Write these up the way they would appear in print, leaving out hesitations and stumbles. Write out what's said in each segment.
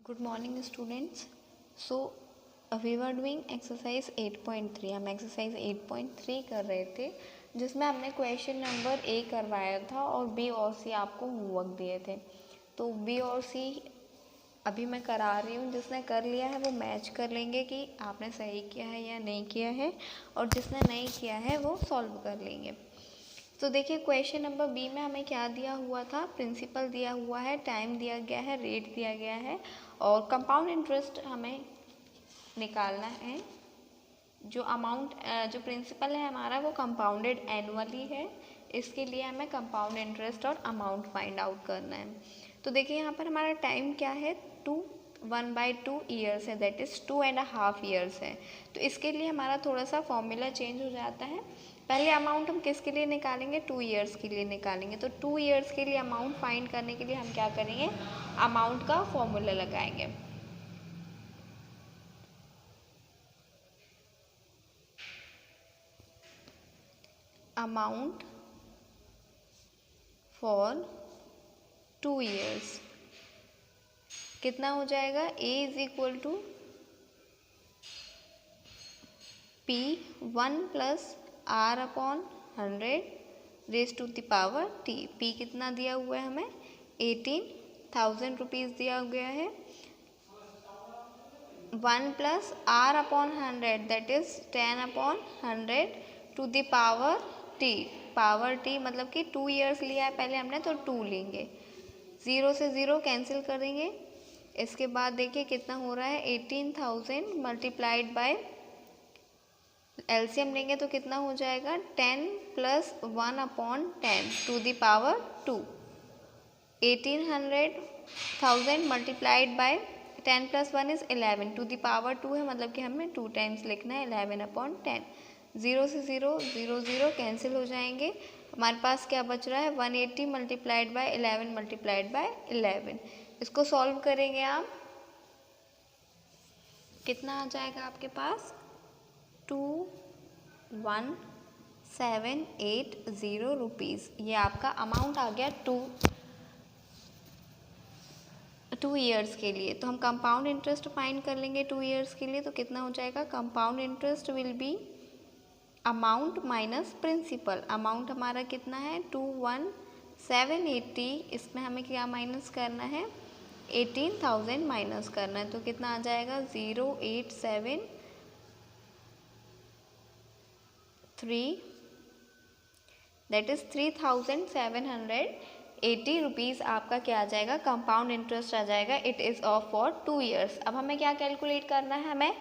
Good morning students. So we were doing exercise 8.3। हम exercise 8.3 कर रहे थे जिसमें हमने क्वेश्चन नंबर ए करवाया था और बी और सी आपको होमवर्क दिए थे। तो बी और सी अभी मैं करा रही हूँ। जिसने कर लिया है वो मैच कर लेंगे कि आपने सही किया है या नहीं किया है, और जिसने नहीं किया है वो सॉल्व कर लेंगे। तो देखिए क्वेश्चन नंबर बी में हमें क्या दिया हुआ था, प्रिंसिपल दिया हुआ है, टाइम दिया गया है, रेट दिया गया है और कंपाउंड इंटरेस्ट हमें निकालना है। जो अमाउंट जो प्रिंसिपल है हमारा वो कंपाउंडेड एनुअली है, इसके लिए हमें कंपाउंड इंटरेस्ट और अमाउंट फाइंड आउट करना है। तो देखिए यहाँ पर हमारा टाइम क्या है, 1/2 ईयर्स है, दैट इज़ 2.5 ईयर्स है। तो इसके लिए हमारा थोड़ा सा फॉर्मूला चेंज हो जाता है। पहले अमाउंट हम किसके लिए निकालेंगे, 2 ईयर्स के लिए निकालेंगे। तो 2 ईयर्स के लिए अमाउंट फाइंड करने के लिए हम क्या करेंगे, अमाउंट का फॉर्मूला लगाएंगे। अमाउंट फॉर 2 ईयर्स कितना हो जाएगा, A is equal to P1 plus R upon 100 raise to the power T। P कितना दिया हुआ है हमें, 18,000 रुपीज़ दिया गया है। 1 plus R upon 100 that is 10 upon 100 to the power T। Power T मतलब कि 2 ईयर्स लिया है पहले हमने, तो 2 लेंगे। 0 से 0 कैंसिल करेंगे। इसके बाद देखिए कितना हो रहा है, 18,000 मल्टीप्लाइड बाय एलसीएम लेंगे तो कितना हो जाएगा, 10 plus 1 upon 10 to the power 2। 18,000 multiplied by 10 plus 1 is 11 to the power 2 है, मतलब कि हमें 2 टाइम्स लिखना है, 11 अपॉन 10। 0 से 0 0 0 कैंसिल हो जाएंगे। हमारे पास क्या बच रहा है, 180 मल्टीप्लाइड बाय 11 मल्टीप्लाइड बाय 11। इसको सॉल्व करेंगे आप, कितना आ जाएगा आपके पास, 21,780 रुपीज़। ये आपका अमाउंट आ गया 2 ईयर्स के लिए। तो हम कंपाउंड इंटरेस्ट फाइंड कर लेंगे 2 ईयर्स के लिए। तो कितना हो जाएगा, compound interest will be amount minus principal. Amount हमारा कितना है, 21,780, इसमें हमें क्या माइनस करना है, 18,000 माइनस करना है। तो कितना आ जाएगा, 0,873 दैट इज 3,780 रुपीज़ आपका क्या आ जाएगा, कंपाउंड इंटरेस्ट आ जाएगा। It is of for 2 years. अब हमें क्या कैलकुलेट करना है, हमें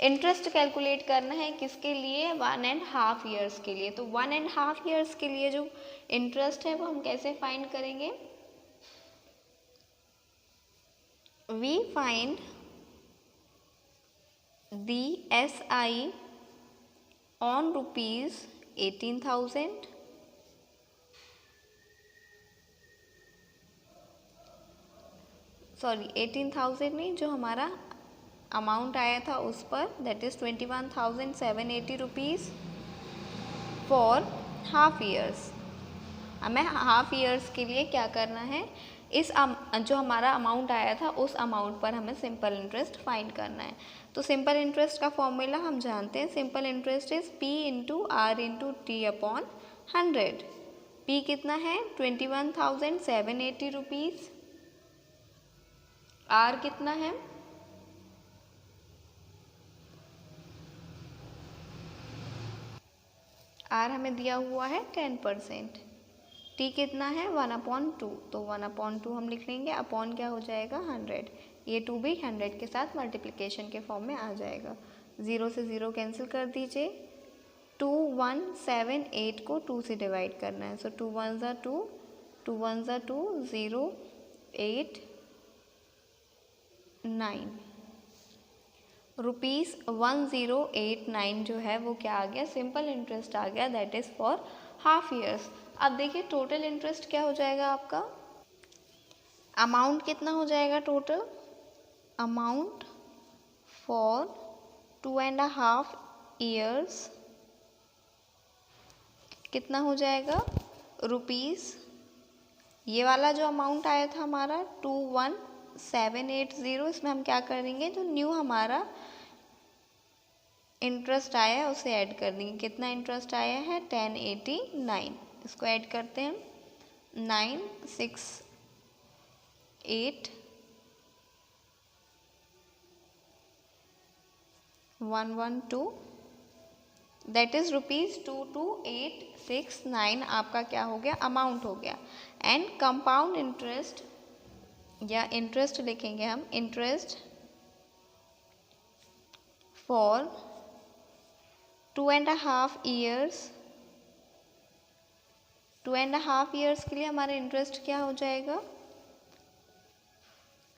इंटरेस्ट कैलकुलेट करना है, किसके लिए, 1.5 ईयर्स के लिए। तो 1.5 ईयर्स के लिए जो इंटरेस्ट है वो हम कैसे फाइंड करेंगे, we find the SI on rupees 18,000 sorry 18,000 नहीं, जो हमारा अमाउंट आया था उस पर, that is 21,780 rupees for half years. हमें हाफ ईयर्स के लिए क्या करना है, इस जो हमारा अमाउंट आया था उस अमाउंट पर हमें सिंपल इंटरेस्ट फाइंड करना है। तो सिंपल इंटरेस्ट का फॉर्मूला हम जानते हैं, simple interest is P into R into T upon 100। P कितना है, 21,780 रुपीज़। R कितना है, R हमें दिया हुआ है 10%। T कितना है, 1/2, तो 1/2 हम लिख लेंगे, अपॉन क्या हो जाएगा, 100। ये 2 भी 100 के साथ मल्टीप्लिकेशन के फॉर्म में आ जाएगा। 0 से 0 कैंसिल कर दीजिए। 2178 को 2 से डिवाइड करना है। सो 2 1 ज़ा 2, 2 1 ज़ा 2, 0 8 9 रुपीज़ 1089 जो है वो क्या आ गया, सिंपल इंटरेस्ट आ गया, that is for half years. अब देखिए टोटल इंटरेस्ट क्या हो जाएगा आपका, अमाउंट कितना हो जाएगा टोटल, अमाउंट फॉर 2.5 ईयर्स कितना हो जाएगा, रुपीज़, ये वाला जो अमाउंट आया था हमारा 780, इसमें हम क्या करेंगे, जो न्यू हमारा इंटरेस्ट आया है उसे ऐड कर देंगे। कितना इंटरेस्ट आया है, 1089, इसको ऐड करते हैं। 968,112, दैट इज ₹22,869 आपका क्या हो गया, अमाउंट हो गया। एंड कंपाउंड इंटरेस्ट या इंटरेस्ट लिखेंगे हम, इंटरेस्ट फॉर 2.5 ईयर्स, 2.5 ईयर्स के लिए हमारा इंटरेस्ट क्या हो जाएगा,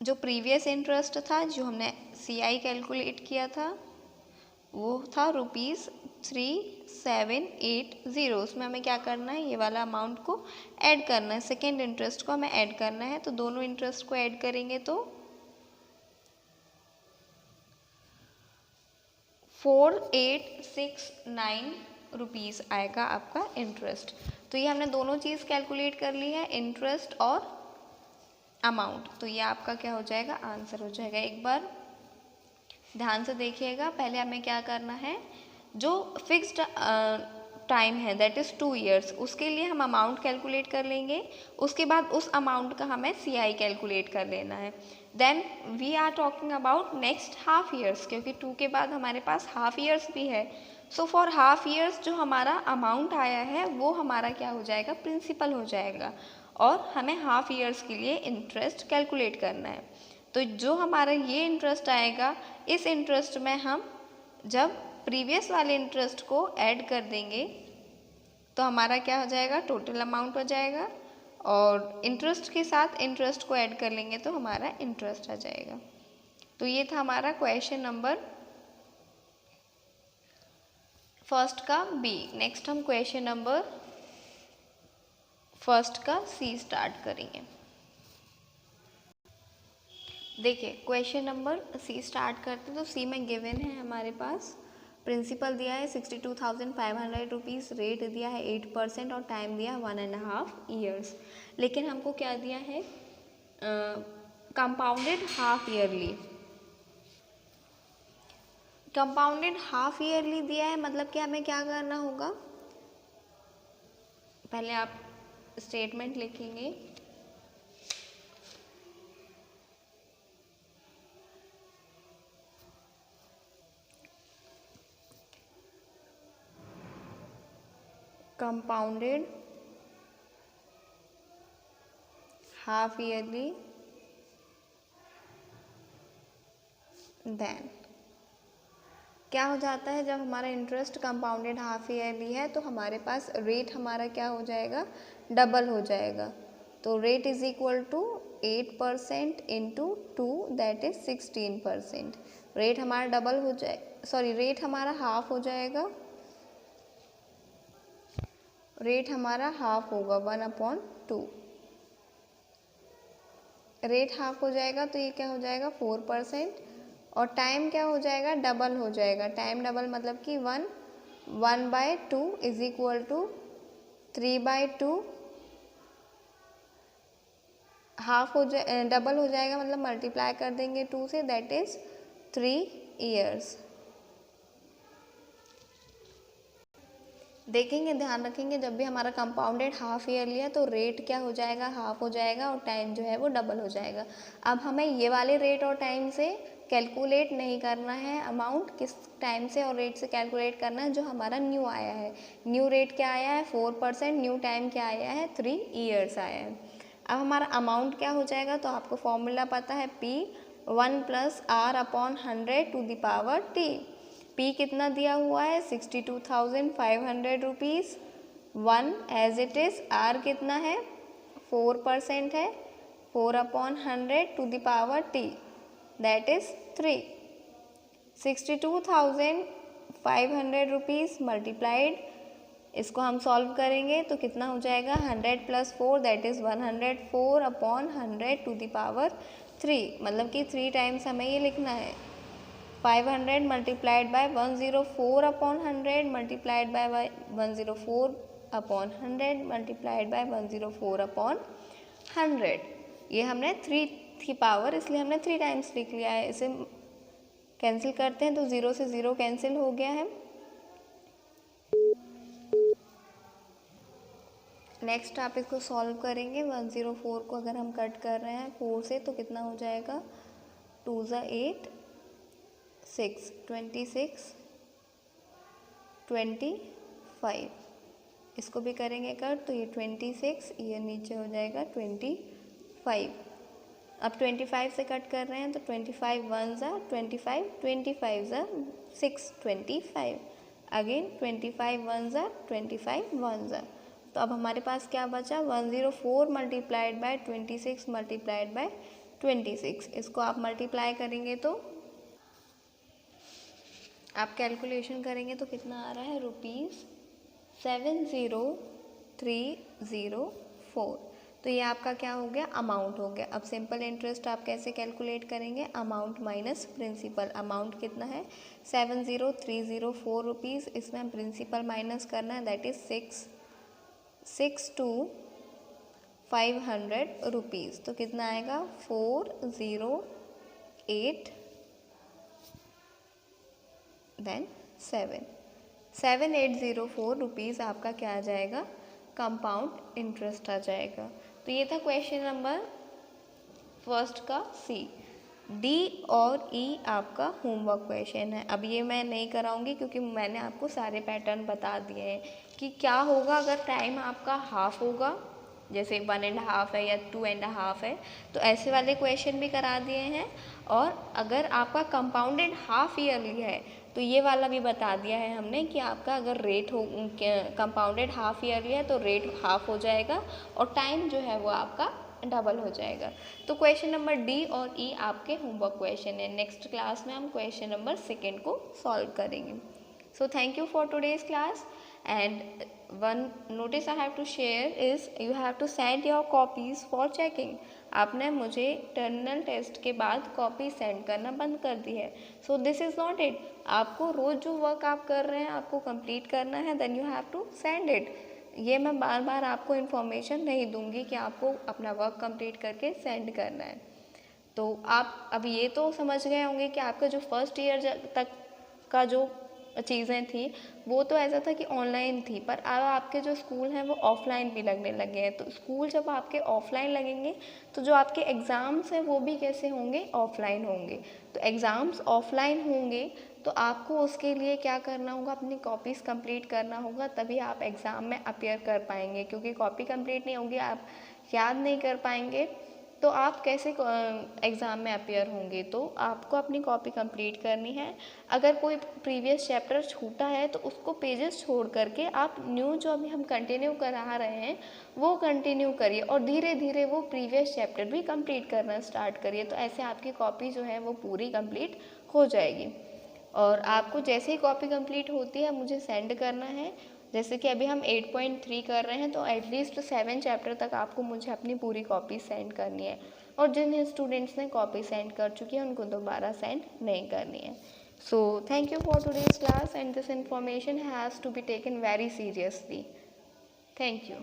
जो प्रीवियस इंटरेस्ट था, जो हमने CI कैलकुलेट किया था, वो था ₹3780। उसमें हमें क्या करना है, ये वाला अमाउंट को ऐड करना है, सेकेंड इंटरेस्ट को हमें ऐड करना है। तो दोनों इंटरेस्ट को ऐड करेंगे तो 4869 रुपीज़ आएगा आपका इंटरेस्ट। तो ये हमने दोनों चीज़ कैलकुलेट कर ली है, इंटरेस्ट और अमाउंट। तो ये आपका क्या हो जाएगा, आंसर हो जाएगा। एक बार ध्यान से देखिएगा, पहले हमें क्या करना है, जो फिक्स्ड टाइम है दैट इज़ 2 ईयर्स, उसके लिए हम अमाउंट कैलकुलेट कर लेंगे। उसके बाद उस अमाउंट का हमें CI कैलकुलेट कर लेना है। Then we are talking about next half years, क्योंकि 2 के बाद हमारे पास हाफ ईयर्स भी है। सो फॉर हाफ ईयर्स जो हमारा अमाउंट आया है वो हमारा क्या हो जाएगा, प्रिंसिपल हो जाएगा, और हमें हाफ ईयर्स के लिए इंटरेस्ट कैलकुलेट करना है। तो जो हमारा ये इंटरेस्ट आएगा, इस इंटरेस्ट में हम जब प्रीवियस वाले इंटरेस्ट को ऐड कर देंगे तो हमारा क्या हो जाएगा, टोटल अमाउंट हो जाएगा, और इंटरेस्ट के साथ इंटरेस्ट को ऐड कर लेंगे तो हमारा इंटरेस्ट आ जाएगा। तो ये था हमारा क्वेश्चन नंबर फर्स्ट का B। नेक्स्ट हम क्वेश्चन नंबर फर्स्ट का C स्टार्ट करेंगे। देखिए क्वेश्चन नंबर C स्टार्ट करते हैं। तो C में गिवन है हमारे पास, प्रिंसिपल दिया है 62,500 रुपीज़, रेट दिया है 8% और टाइम दिया है 1.5 ईयर्स। लेकिन हमको क्या दिया है, compounded half yearly. Compounded half yearly दिया है, मतलब कि हमें क्या करना होगा, पहले आप स्टेटमेंट लिखेंगे, कंपाउंडेड हाफ ईयरली, देन क्या हो जाता है, जब हमारा इंटरेस्ट कंपाउंडेड हाफ ईयरली है तो हमारे पास रेट हमारा क्या हो जाएगा, डबल हो जाएगा। तो rate is equal to 8% into 2 that is 16%। Rate हमारा डबल हो जाए, सॉरी रेट हमारा हाफ हो जाएगा, रेट हमारा हाफ होगा 1/2। रेट हाफ हो जाएगा तो ये क्या हो जाएगा 4%, और टाइम क्या हो जाएगा, डबल हो जाएगा। टाइम डबल मतलब कि 1/2 इज इक्वल टू 3/2, हाफ हो जाए, डबल हो जाएगा मतलब मल्टीप्लाई कर देंगे 2 से, दैट इज 3 ईयर्स। देखेंगे, ध्यान रखेंगे, जब भी हमारा कंपाउंडेड हाफ ईयरली है तो रेट क्या हो जाएगा, हाफ हो जाएगा, और टाइम जो है वो डबल हो जाएगा। अब हमें ये वाले रेट और टाइम से कैलकुलेट नहीं करना है, अमाउंट किस टाइम से और रेट से कैलकुलेट करना है, जो हमारा न्यू आया है। न्यू रेट क्या आया है 4%, न्यू टाइम क्या आया है 3 ईयर्स आया है। अब हमारा अमाउंट क्या हो जाएगा, तो आपको फॉर्मूला पता है, P1 + R/100 T। P कितना दिया हुआ है 62,500 rupees, 1 as it is. R कितना है 4% है, 4/100 T that is 3। 62,500 rupees multiplied, इसको हम सॉल्व करेंगे तो कितना हो जाएगा, 100 + 4 दैट इज़ 100, 4/100 मतलब कि 3 टाइम्स हमें ये लिखना है। 500 multiplied by 104/100 multiplied by 104/100 multiplied by 104/100। ये हमने 3 की पावर, इसलिए हमने 3 टाइम्स लिख लिया है। इसे कैंसिल करते हैं तो 0 से 0 कैंसिल हो गया है। नेक्स्ट आप इसको सॉल्व करेंगे। 104 को अगर हम कट कर रहे हैं 4 से तो कितना हो जाएगा, 2 ज़ा 8, 6, 26, 25। इसको भी करेंगे कट तो ये 26, ये नीचे हो जाएगा 25। अब 25 से कट कर रहे हैं तो 25 1 ज़ा 25, 25 ज़ा 6, 25। अगेन 25 1 ज़ा 25 1 ज़ा। तो अब हमारे पास क्या बचा, 104 मल्टीप्लाइड बाय 26 मल्टीप्लाइड बाय 26। इसको आप मल्टीप्लाई करेंगे तो आप कैलकुलेशन करेंगे तो कितना आ रहा है, ₹70,304। तो ये आपका क्या हो गया, अमाउंट हो गया। अब सिंपल इंटरेस्ट आप कैसे कैलकुलेट करेंगे, अमाउंट माइनस प्रिंसिपल। अमाउंट कितना है, 70,304 रुपीज़। इसमें हम प्रिंसिपल माइनस करना है, दैट इज़ 6,500 रुपीज़। तो कितना आएगा, 408 देन 7804 रुपीज़ आपका क्या आ जाएगा, कंपाउंड इंटरेस्ट आ जाएगा। तो ये था क्वेश्चन नंबर फर्स्ट का सी। डी और ई आपका होमवर्क क्वेश्चन है। अब ये मैं नहीं कराऊंगी क्योंकि मैंने आपको सारे पैटर्न बता दिए हैं कि क्या होगा अगर टाइम आपका हाफ होगा, जैसे 1.5 है या 2.5 है, तो ऐसे वाले क्वेश्चन भी करा दिए हैं। और अगर आपका कंपाउंडेड हाफ ईयरली है तो ये वाला भी बता दिया है हमने कि आपका अगर रेट हो कंपाउंडेड हाफ ईयरली है तो रेट हाफ हो जाएगा और टाइम जो है वो आपका डबल हो जाएगा। तो क्वेश्चन नंबर डी और ई आपके होमवर्क क्वेश्चन है। नेक्स्ट क्लास में हम क्वेश्चन नंबर सेकेंड को सॉल्व करेंगे। So thank you for today's class, and one notice I have to share is you have to send your copies for checking. आपने मुझे terminal test के बाद copy send करना बंद कर दी है। So this is not it. आपको रोज़ जो वर्क आप कर रहे हैं आपको कंप्लीट करना है, then you have to send it. ये मैं बार बार आपको इन्फॉर्मेशन नहीं दूंगी कि आपको अपना वर्क कंप्लीट करके सेंड करना है। तो आप अब ये तो समझ गए होंगे कि आपका जो फर्स्ट ईयर तक का जो चीज़ें थी वो तो ऐसा था कि ऑनलाइन थी, पर अब आपके जो स्कूल हैं वो ऑफलाइन भी लगने लगे हैं। तो स्कूल जब आपके ऑफलाइन लगेंगे तो जो आपके एग्ज़ाम्स हैं वो भी कैसे होंगे, ऑफलाइन होंगे। तो एग्ज़ाम्स ऑफलाइन होंगे तो आपको उसके लिए क्या करना होगा, अपनी कॉपीज़ कंप्लीट करना होगा, तभी आप एग्ज़ाम में अपीयर कर पाएंगे। क्योंकि कॉपी कंप्लीट नहीं होगी, आप याद नहीं कर पाएंगे, तो आप कैसे एग्ज़ाम में अपीयर होंगे। तो आपको अपनी कॉपी कंप्लीट करनी है। अगर कोई प्रीवियस चैप्टर छूटा है तो उसको पेजेस छोड़ करके आप न्यू जो अभी हम कंटिन्यू करा रहे हैं वो कंटिन्यू करिए और धीरे धीरे वो प्रीवियस चैप्टर भी कंप्लीट करना स्टार्ट करिए। तो ऐसे आपकी कॉपी जो है वो पूरी कंप्लीट हो जाएगी। और आपको जैसे ही कॉपी कंप्लीट होती है मुझे सेंड करना है। जैसे कि अभी हम 8.3 कर रहे हैं तो एटलीस्ट 7 चैप्टर तक आपको मुझे अपनी पूरी कॉपी सेंड करनी है। और जिन स्टूडेंट्स ने कॉपी सेंड कर चुकी है उनको दोबारा सेंड नहीं करनी है। So thank you for today's class, and this information has to be taken very seriously. Thank you.